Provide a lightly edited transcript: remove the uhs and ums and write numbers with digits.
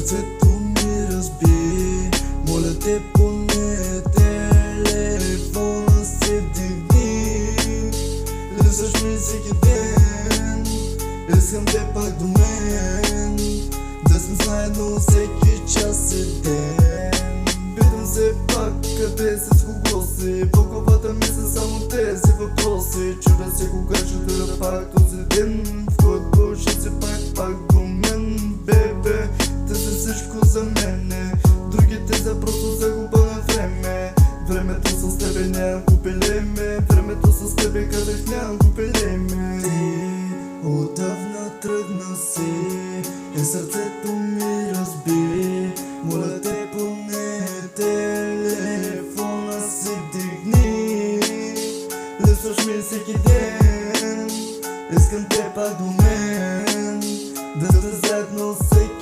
Сърцето ми разби, моля те поне телефона си вдигни. Липсваш ми всеки ден, искам те пак до мен, да сме заедно всеки час и ден. Питам се пак къде си, с кого си, по главата ми са само тези въпроси. Чудя се кога ще дойда пак този ден, в който ще си пак до мен. Бебе, те са всичко за мене, другите са просто загуба на време. Времето с тебе нямам купелеме, времето с тебе казах нямам купелеме. Ти отдавна тръгна си и сърцето ми разби, моля те поне телефона си вдигни. Липсваш ми всеки ден, искам те пак до мен, да сте заедно всеки